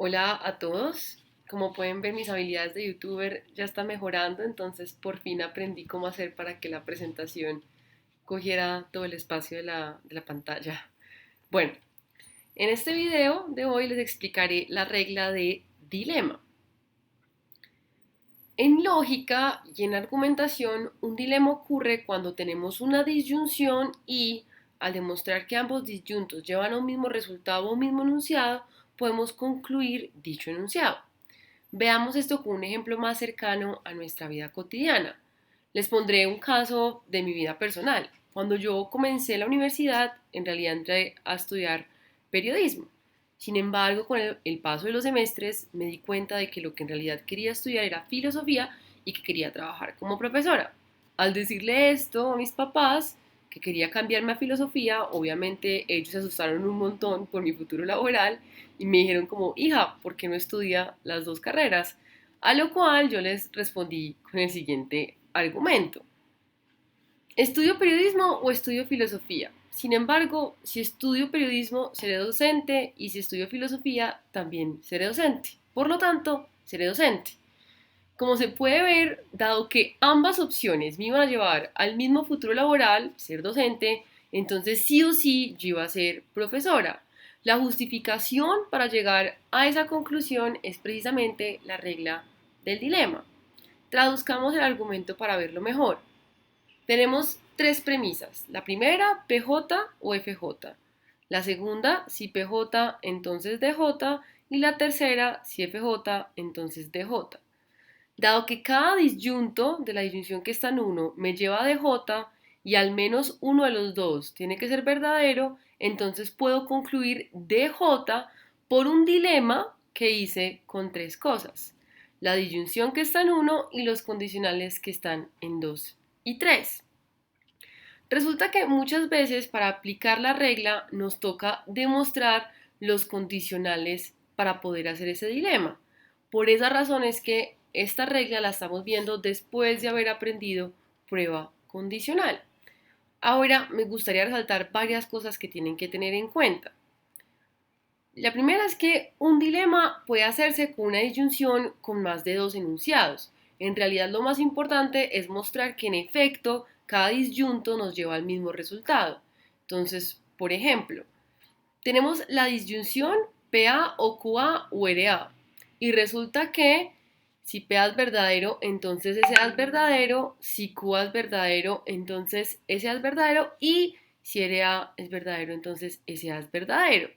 Hola a todos. Como pueden ver, mis habilidades de youtuber ya están mejorando, entonces por fin aprendí cómo hacer para que la presentación cogiera todo el espacio de la pantalla. Bueno, en este video de hoy les explicaré la regla de dilema. En lógica y en argumentación, un dilema ocurre cuando tenemos una disyunción y, al demostrar que ambos disyuntos llevan a un mismo resultado o un mismo enunciado, podemos concluir dicho enunciado. Veamos esto con un ejemplo más cercano a nuestra vida cotidiana. Les pondré un caso de mi vida personal. Cuando yo comencé la universidad, en realidad entré a estudiar periodismo. Sin embargo, con el paso de los semestres me di cuenta de que lo que en realidad quería estudiar era filosofía y que quería trabajar como profesora. Al decirle esto a mis papás, que quería cambiarme a filosofía, obviamente ellos se asustaron un montón por mi futuro laboral y me dijeron como, hija, ¿por qué no estudia las dos carreras? A lo cual yo les respondí con el siguiente argumento. ¿Estudio periodismo o estudio filosofía? Sin embargo, si estudio periodismo, seré docente y si estudio filosofía, también seré docente. Por lo tanto, seré docente. Como se puede ver, dado que ambas opciones me iban a llevar al mismo futuro laboral, ser docente, entonces sí o sí yo iba a ser profesora. La justificación para llegar a esa conclusión es precisamente la regla del dilema. Traduzcamos el argumento para verlo mejor. Tenemos tres premisas. La primera, PJ o FJ. La segunda, si PJ, entonces DJ. Y la tercera, si FJ, entonces DJ. Dado que cada disyunto de la disyunción que está en 1 me lleva a DJ y al menos uno de los dos tiene que ser verdadero, entonces puedo concluir DJ por un dilema que hice con tres cosas. La disyunción que está en 1 y los condicionales que están en 2 y 3. Resulta que muchas veces para aplicar la regla nos toca demostrar los condicionales para poder hacer ese dilema. Por esa razón es que esta regla la estamos viendo después de haber aprendido prueba condicional. Ahora me gustaría resaltar varias cosas que tienen que tener en cuenta. La primera es que un dilema puede hacerse con una disyunción con más de dos enunciados. En realidad lo más importante es mostrar que en efecto cada disyunto nos lleva al mismo resultado. Entonces, por ejemplo, tenemos la disyunción PA o QA o RA. Y resulta que si PA es verdadero, entonces SA es verdadero. Si QA es verdadero, entonces SA es verdadero. Y si RA es verdadero, entonces SA es verdadero.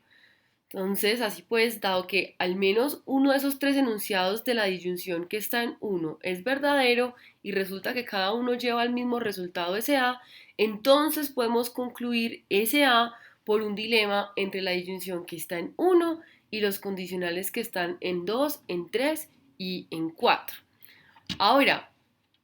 Entonces, así pues, dado que al menos uno de esos tres enunciados de la disyunción que está en 1 es verdadero y resulta que cada uno lleva al mismo resultado SA, entonces podemos concluir SA por un dilema entre la disyunción que está en 1 y los condicionales que están en 2, en 3 y en 4. Ahora,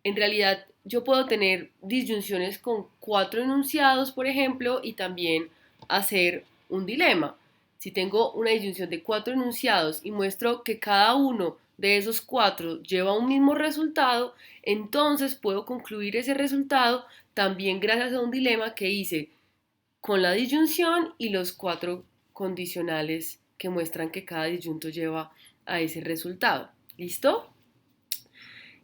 en realidad yo puedo tener disyunciones con cuatro enunciados, por ejemplo, y también hacer un dilema. Si tengo una disyunción de cuatro enunciados y muestro que cada uno de esos cuatro lleva un mismo resultado, entonces puedo concluir ese resultado también gracias a un dilema que hice con la disyunción y los cuatro condicionales que muestran que cada disyunto lleva a ese resultado. ¿Listo?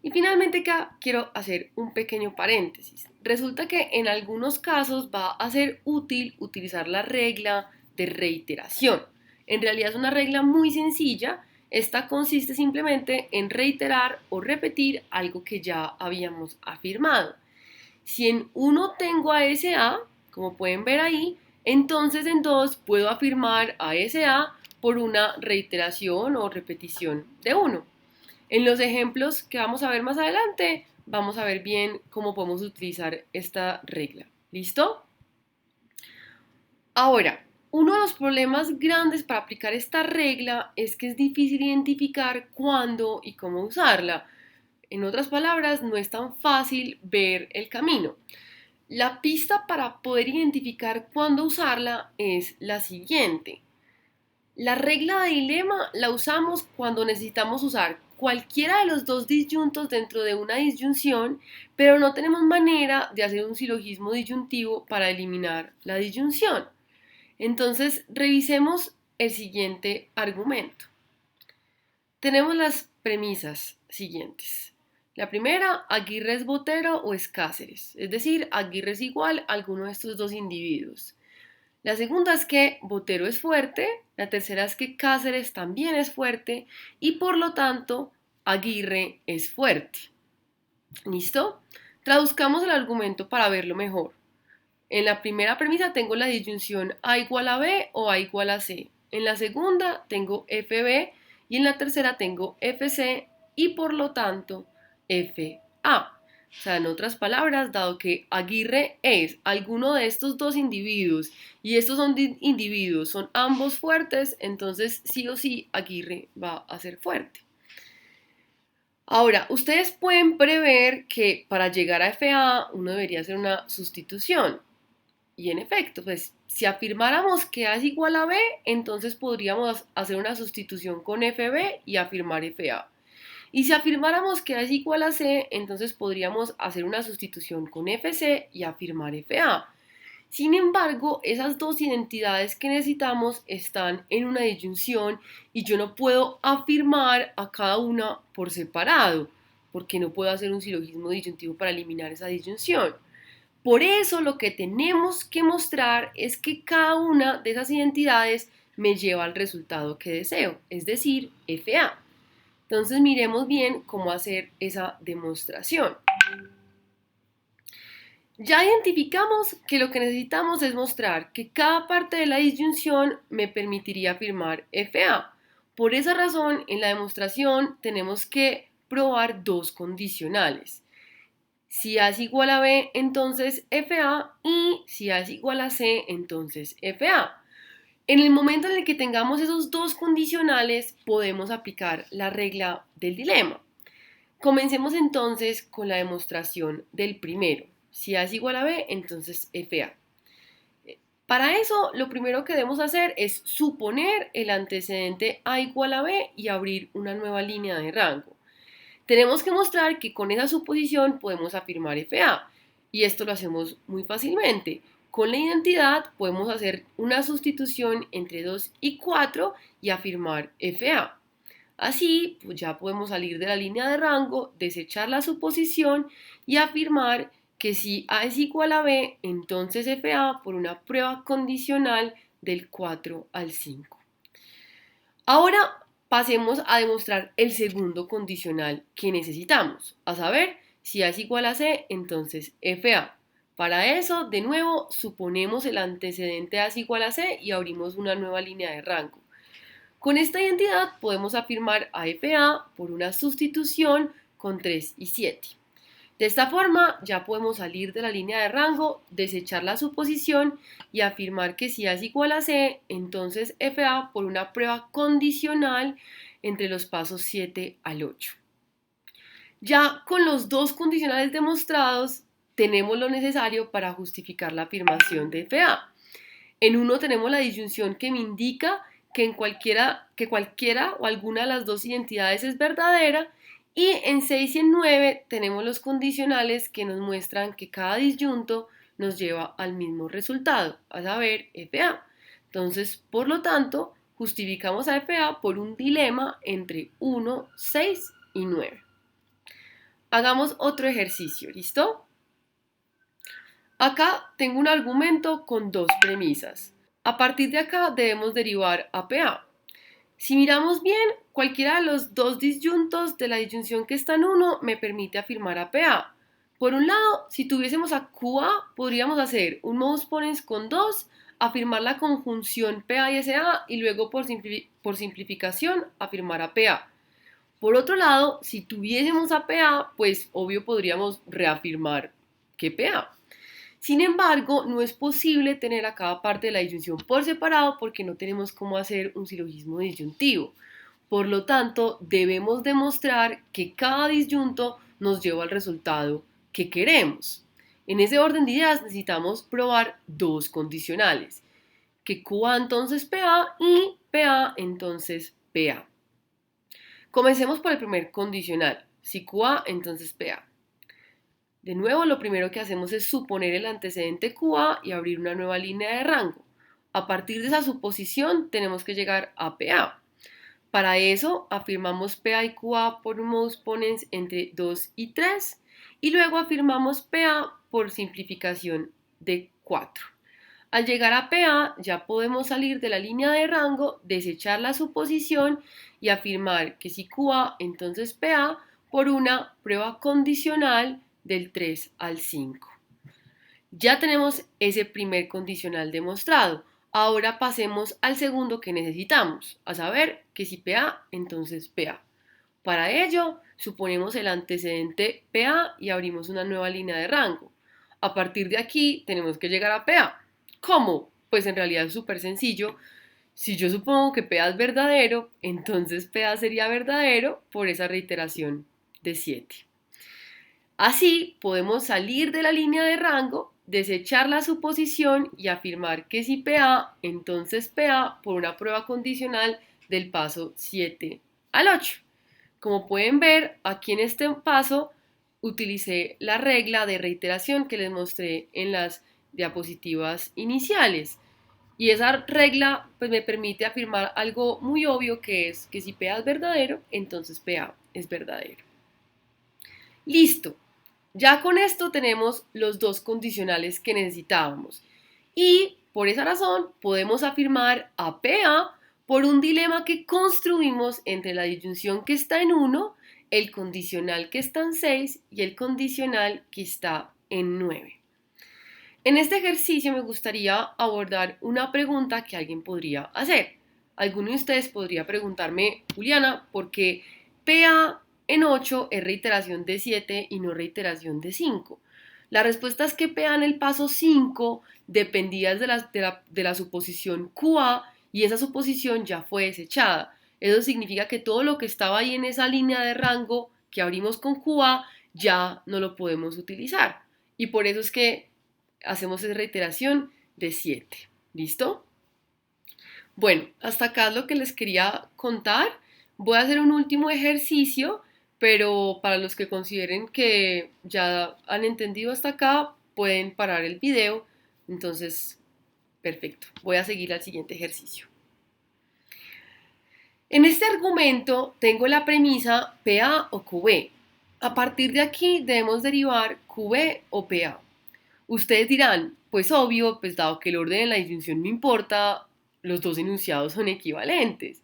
Y finalmente acá quiero hacer un pequeño paréntesis. Resulta que en algunos casos va a ser útil utilizar la regla de reiteración. En realidad es una regla muy sencilla. Esta consiste simplemente en reiterar o repetir algo que ya habíamos afirmado. Si en uno tengo a SA, como pueden ver ahí, entonces en 2 puedo afirmar a SA por una reiteración o repetición de uno. En los ejemplos que vamos a ver más adelante, vamos a ver bien cómo podemos utilizar esta regla. ¿Listo? Ahora, uno de los problemas grandes para aplicar esta regla es que es difícil identificar cuándo y cómo usarla. En otras palabras, no es tan fácil ver el camino. La pista para poder identificar cuándo usarla es la siguiente. La regla de dilema la usamos cuando necesitamos usar cualquiera de los dos disyuntos dentro de una disyunción, pero no tenemos manera de hacer un silogismo disyuntivo para eliminar la disyunción. Entonces, revisemos el siguiente argumento. Tenemos las premisas siguientes. La primera, Aguirre es Botero o es Cáceres, es decir, Aguirre es igual a alguno de estos dos individuos. La segunda es que Botero es fuerte, la tercera es que Cáceres también es fuerte y por lo tanto Aguirre es fuerte. ¿Listo? Traduzcamos el argumento para verlo mejor. En la primera premisa tengo la disyunción A igual a B o A igual a C. En la segunda tengo FB y en la tercera tengo FC y por lo tanto FA. O sea, en otras palabras, dado que Aguirre es alguno de estos dos individuos y estos individuos son ambos fuertes, entonces sí o sí Aguirre va a ser fuerte. Ahora, ustedes pueden prever que para llegar a FA uno debería hacer una sustitución. Y en efecto, pues si afirmáramos que A es igual a B, entonces podríamos hacer una sustitución con FB y afirmar FA. Y si afirmáramos que A es igual a C, entonces podríamos hacer una sustitución con FC y afirmar FA. Sin embargo, esas dos identidades que necesitamos están en una disyunción y yo no puedo afirmar a cada una por separado, porque no puedo hacer un silogismo disyuntivo para eliminar esa disyunción. Por eso lo que tenemos que mostrar es que cada una de esas identidades me lleva al resultado que deseo, es decir, FA. Entonces miremos bien cómo hacer esa demostración. Ya identificamos que lo que necesitamos es mostrar que cada parte de la disyunción me permitiría afirmar FA. Por esa razón, en la demostración tenemos que probar dos condicionales. Si A es igual a B, entonces FA, y si A es igual a C, entonces FA. En el momento en el que tengamos esos dos condicionales, podemos aplicar la regla del dilema. Comencemos entonces con la demostración del primero. Si A es igual a B, entonces FA. Para eso, lo primero que debemos hacer es suponer el antecedente A igual a B y abrir una nueva línea de rango. Tenemos que mostrar que con esa suposición podemos afirmar FA, y esto lo hacemos muy fácilmente. Con la identidad podemos hacer una sustitución entre 2 y 4 y afirmar FA. Así, pues ya podemos salir de la línea de rango, desechar la suposición y afirmar que si A es igual a B, entonces FA por una prueba condicional del 4 al 5. Ahora pasemos a demostrar el segundo condicional que necesitamos, a saber, si A es igual a C, entonces FA. Para eso, de nuevo, suponemos el antecedente A es igual a C y abrimos una nueva línea de rango. Con esta identidad podemos afirmar a FA por una sustitución con 3 y 7. De esta forma ya podemos salir de la línea de rango, desechar la suposición y afirmar que si A es igual a C, entonces FA por una prueba condicional entre los pasos 7 al 8. Ya con los dos condicionales demostrados, tenemos lo necesario para justificar la afirmación de FA. En uno tenemos la disyunción que me indica que cualquiera o alguna de las dos identidades es verdadera, y en 6 y en 9 tenemos los condicionales que nos muestran que cada disyunto nos lleva al mismo resultado, a saber, FA. Entonces, por lo tanto, justificamos a FA por un dilema entre 1, 6 y 9. Hagamos otro ejercicio, ¿listo? Acá tengo un argumento con dos premisas. A partir de acá debemos derivar APA. Si miramos bien, cualquiera de los dos disyuntos de la disyunción que está en 1 me permite afirmar APA. Por un lado, si tuviésemos a QA, podríamos hacer un modus ponens con 2, afirmar la conjunción PA y SA y luego por simplificación afirmar APA. Por otro lado, si tuviésemos APA, pues obvio podríamos reafirmar que PA. Sin embargo, no es posible tener a cada parte de la disyunción por separado porque no tenemos cómo hacer un silogismo disyuntivo. Por lo tanto, debemos demostrar que cada disyunto nos lleva al resultado que queremos. En ese orden de ideas necesitamos probar dos condicionales, que QA entonces PA y PA entonces PA. Comencemos por el primer condicional, si QA entonces PA. De nuevo, lo primero que hacemos es suponer el antecedente QA y abrir una nueva línea de rango. A partir de esa suposición tenemos que llegar a PA. Para eso afirmamos PA y QA por un modus ponens entre 2 y 3 y luego afirmamos PA por simplificación de 4. Al llegar a PA ya podemos salir de la línea de rango, desechar la suposición y afirmar que si QA entonces PA por una prueba condicional del 3 al 5. Ya tenemos ese primer condicional demostrado. Ahora pasemos al segundo que necesitamos, a saber que si PA, entonces PA. Para ello, suponemos el antecedente PA y abrimos una nueva línea de rango. A partir de aquí, tenemos que llegar a PA. ¿Cómo? Pues en realidad es súper sencillo. Si yo supongo que PA es verdadero, entonces PA sería verdadero por esa reiteración de 7. Así podemos salir de la línea de rango, desechar la suposición y afirmar que si PA, entonces PA por una prueba condicional del paso 7 al 8. Como pueden ver, aquí en este paso utilicé la regla de reiteración que les mostré en las diapositivas iniciales. Y esa regla pues, me permite afirmar algo muy obvio que es que si PA es verdadero, entonces PA es verdadero. Listo. Ya con esto tenemos los dos condicionales que necesitábamos. Y por esa razón podemos afirmar a PA por un dilema que construimos entre la disyunción que está en 1, el condicional que está en 6 y el condicional que está en 9. En este ejercicio me gustaría abordar una pregunta que alguien podría hacer. Alguno de ustedes podría preguntarme, Juliana, ¿por qué PA en 8 es reiteración de 7 y no reiteración de 5? La respuesta es que PA en el paso 5 dependía de la suposición QA y esa suposición ya fue desechada. Eso significa que todo lo que estaba ahí en esa línea de rango que abrimos con QA ya no lo podemos utilizar. Y por eso es que hacemos esa reiteración de 7. ¿Listo? Bueno, hasta acá es lo que les quería contar. Voy a hacer un último ejercicio, pero para los que consideren que ya han entendido hasta acá, pueden parar el video. Entonces, perfecto. Voy a seguir al siguiente ejercicio. En este argumento tengo la premisa PA o QB. A partir de aquí debemos derivar QB o PA. Ustedes dirán, pues obvio, pues dado que el orden de la disyunción no importa, los dos enunciados son equivalentes.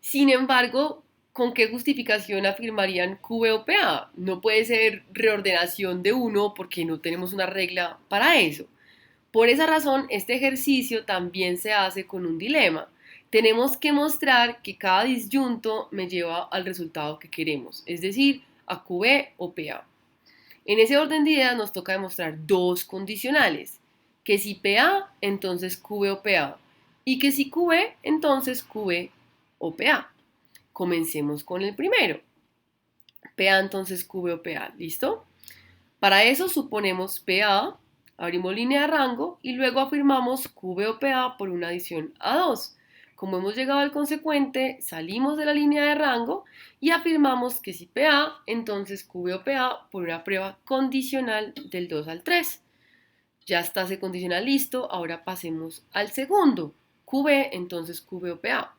Sin embargo, ¿con qué justificación afirmarían QB o PA? No puede ser reordenación de uno porque no tenemos una regla para eso. Por esa razón, este ejercicio también se hace con un dilema. Tenemos que mostrar que cada disyunto me lleva al resultado que queremos, es decir, a QB o PA. En ese orden de ideas nos toca demostrar dos condicionales, que si PA, entonces QB o PA, y que si QB, entonces QB o PA. Comencemos con el primero. PA, entonces QB o PA, ¿listo? Para eso suponemos PA, abrimos línea de rango y luego afirmamos QB o PA por una adición a 2. Como hemos llegado al consecuente, salimos de la línea de rango y afirmamos que si PA, entonces QB o PA por una prueba condicional del 2 al 3. Ya está ese condicional listo, ahora pasemos al segundo. QB, entonces QB o PA.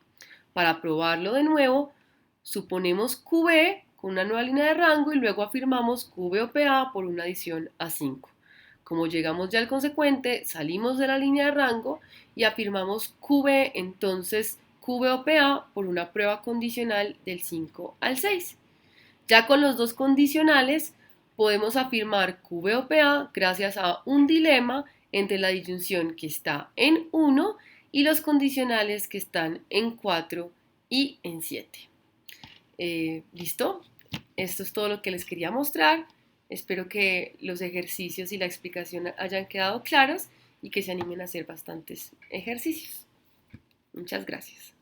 Para probarlo de nuevo, suponemos QB con una nueva línea de rango y luego afirmamos QB o PA por una adición a 5. Como llegamos ya al consecuente, salimos de la línea de rango y afirmamos QB, entonces QB o PA por una prueba condicional del 5 al 6. Ya con los dos condicionales podemos afirmar QB o PA gracias a un dilema entre la disyunción que está en 1 y los condicionales que están en 4 y en 7. ¿Listo? Esto es todo lo que les quería mostrar. Espero que los ejercicios y la explicación hayan quedado claros y que se animen a hacer bastantes ejercicios. Muchas gracias.